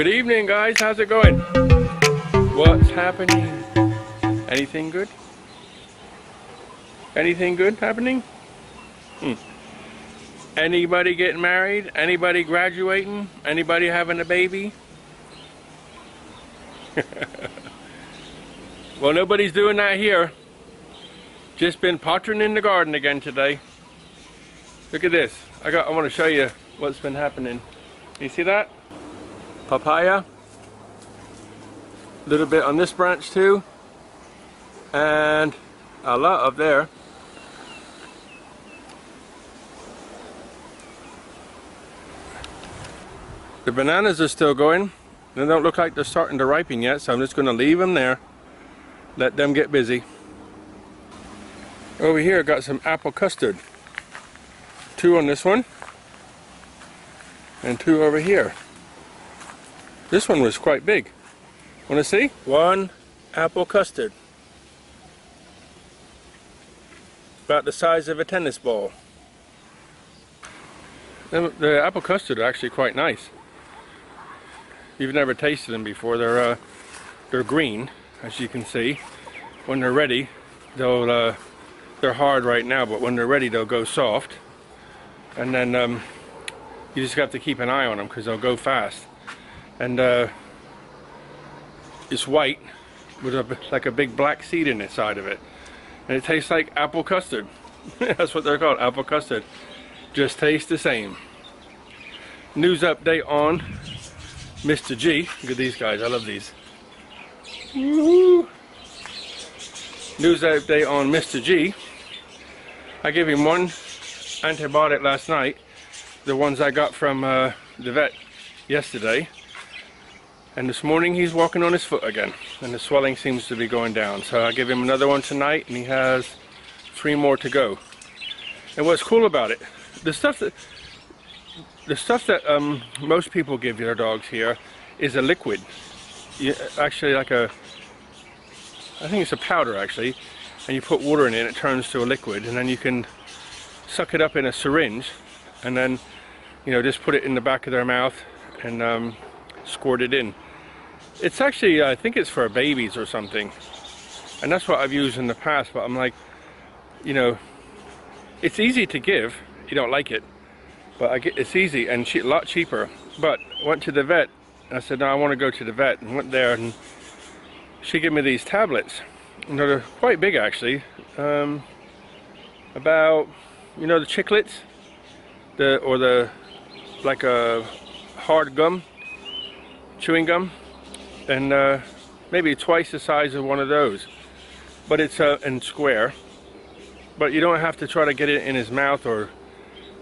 Good evening, guys. How's it going? What's happening? Anything good? Anything good happening? Anybody getting married? Anybody graduating? Anybody having a baby? Well, nobody's doing that here. Just been pottering in the garden again today. Look at this. I want to show you what's been happening. You see that? Papaya. A little bit on this branch too. And a lot up there. The bananas are still going. They don't look like they're starting to ripen yet, so I'm just going to leave them there. Let them get busy. Over here, got some apple custard. 2 on this one. And 2 over here. This one was quite big. Want to see? 1 apple custard. About the size of a tennis ball. The apple custard are actually quite nice. You've never tasted them before. They're green, as you can see. When they're ready, they're hard right now, but when they're ready, they'll go soft. And then you just have to keep an eye on them because they'll go fast. And it's white with like a big black seed in the side of it, and it tastes like apple custard. That's what they're called, apple custard. Just tastes the same. News update on Mr. G. Look at these guys, I love these. Woohoo! News update on Mr. G. I gave him 1 antibiotic last night, the ones I got from the vet yesterday, and this morning he's walking on his foot again, and the swelling seems to be going down. So I give him another one tonight, and he has 3 more to go. And what's cool about it, the stuff that most people give their dogs here is a liquid. Actually, like I think it's a powder actually, and you put water in it and it turns to a liquid, and then you can suck it up in a syringe, and then just put it in the back of their mouth and squirt it in. It's actually, I think it's for babies or something, and that's what I've used in the past, but I'm like, it's easy to give. You don't like it, but it's easy and a lot cheaper. But I went to the vet, and I said, no, I want to go to the vet, and went there, and she gave me these tablets. And they're quite big actually, about, the chiclets, like a hard gum, chewing gum, and maybe twice the size of one of those. But it's in square. But you don't have to try to get it in his mouth, or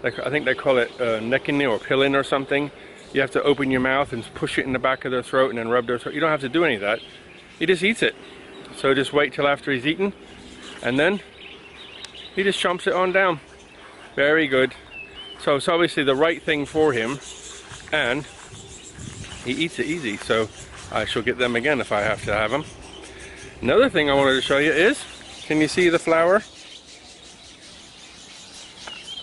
I think they call it necking or pilling or something. You have to open your mouth and push it in the back of their throat and then rub their throat. You don't have to do any of that. He just eats it. So just wait till after he's eaten, and then he just chomps it on down. Very good. So it's obviously the right thing for him, and he eats it easy. So I shall get them again if I have to have them. Another thing I wanted to show you is, can you see the flower?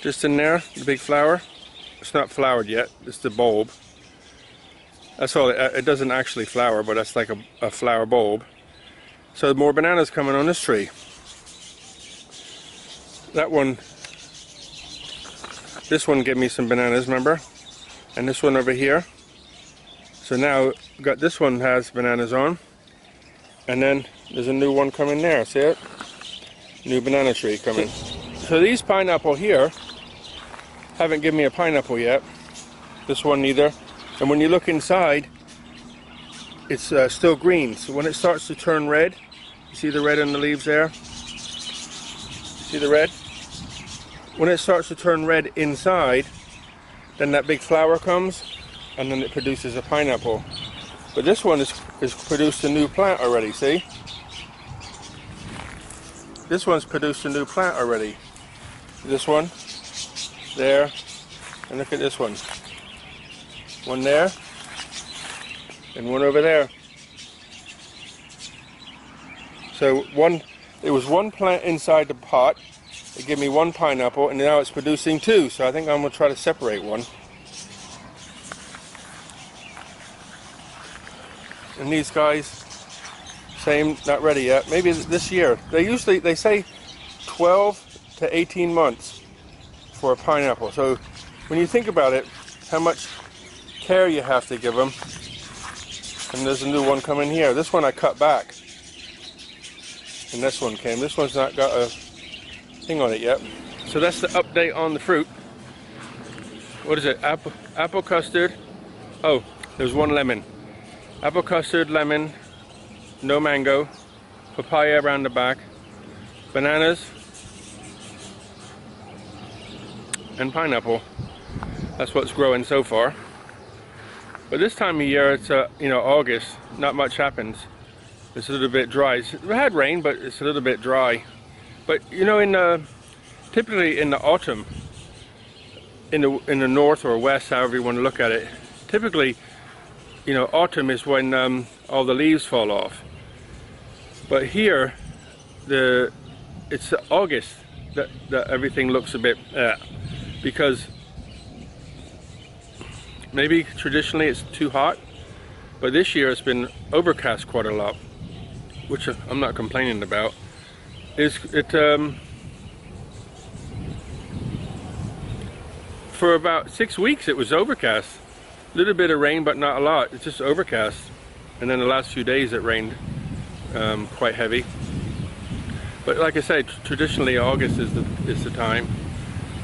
Just in there, the big flower. It's not flowered yet, it's the bulb. That's all, it doesn't actually flower, but that's like a flower bulb. So more bananas coming on this tree. This one gave me some bananas, remember? And this one over here. So now, got this one has bananas on. And then there's a new one coming there, see it? New banana tree coming. So these pineapple here haven't given me a pineapple yet. This one neither. And when you look inside, it's still green. So when it starts to turn red, you see the red on the leaves there? See the red? When it starts to turn red inside, then that big flower comes, and then it produces a pineapple. But this one has produced a new plant already, see? This one's produced a new plant already. This one, there, and look at this one. One there, and one over there. So there was 1 plant inside the pot. It gave me 1 pineapple, and now it's producing 2. So I think I'm going to try to separate one. And these guys, same, not ready yet. Maybe this year. They say 12 to 18 months for a pineapple. So when you think about it, how much care you have to give them. And there's a new one coming here. This one I cut back. And this one came. This one's not got a thing on it yet. So that's the update on the fruit. What is it? Apple custard. Oh, there's one lemon. Apple custard, lemon, no mango, papaya around the back, bananas, and pineapple. That's what's growing so far. But this time of year, it's you know, August, not much happens. It's a little bit dry. We had rain, but it's a little bit dry. But you know, typically in the autumn, in the north or west, however you want to look at it, typically, you know, autumn is when all the leaves fall off. But here, it's August that everything looks a bit because maybe traditionally it's too hot, but this year it's been overcast quite a lot, which I'm not complaining about. For about 6 weeks it was overcast. A little bit of rain, but not a lot. It's just overcast. And then the last few days it rained quite heavy. But like I said, traditionally August is the time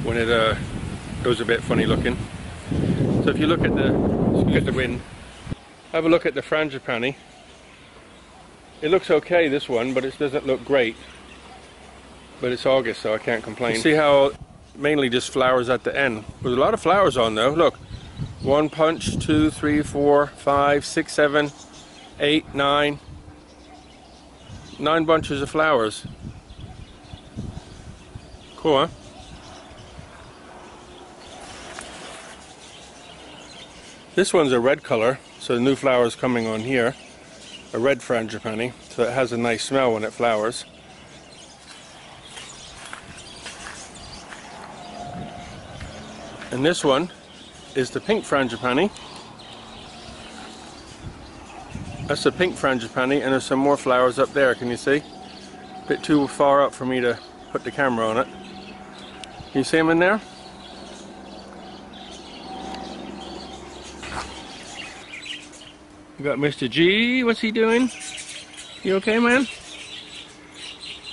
when it goes a bit funny looking. So if you look at the wind, have a look at the frangipani. It looks okay, this one, but it doesn't look great. But it's August, so I can't complain. You see how mainly just flowers at the end. There's a lot of flowers on though. Look, 1 bunch, 2, 3, 4, 5, 6, 7, 8, 9. 9 bunches of flowers. Cool, huh? This one's a red color, so the new flowers coming on here. A red frangipani, so it has a nice smell when it flowers. And this one is the pink frangipani. That's the pink frangipani, and there's some more flowers up there, can you see? A bit too far up for me to put the camera on it. Can you see them in there? We got Mr. G, what's he doing? You okay, man?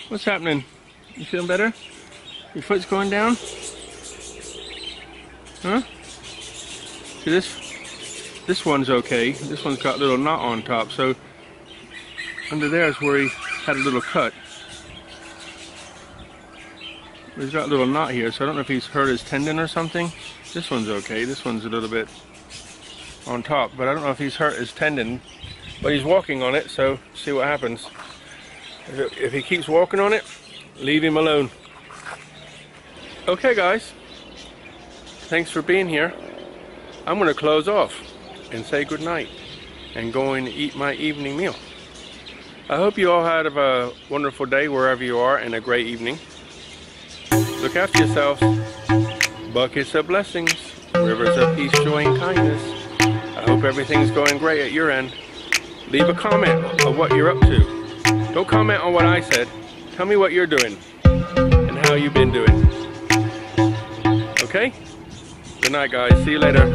What's happening? You feeling better? Your foot's going down? Huh? See, this one's okay. This one's got a little knot on top, so under there is where he had a little cut. He's got a little knot here, so I don't know if he's hurt his tendon or something. This one's okay. This one's a little bit on top, but I don't know if he's hurt his tendon. But he's walking on it, so see what happens. If he keeps walking on it, leave him alone. Okay, guys. Thanks for being here. I'm going to close off and say goodnight and go and eat my evening meal. I hope you all had a wonderful day wherever you are and a great evening. Look after yourselves. Buckets of blessings, rivers of peace, joy, and kindness. I hope everything's going great at your end. Leave a comment of what you're up to. Don't comment on what I said. Tell me what you're doing and how you've been doing. Okay? Good night, guys. See you later.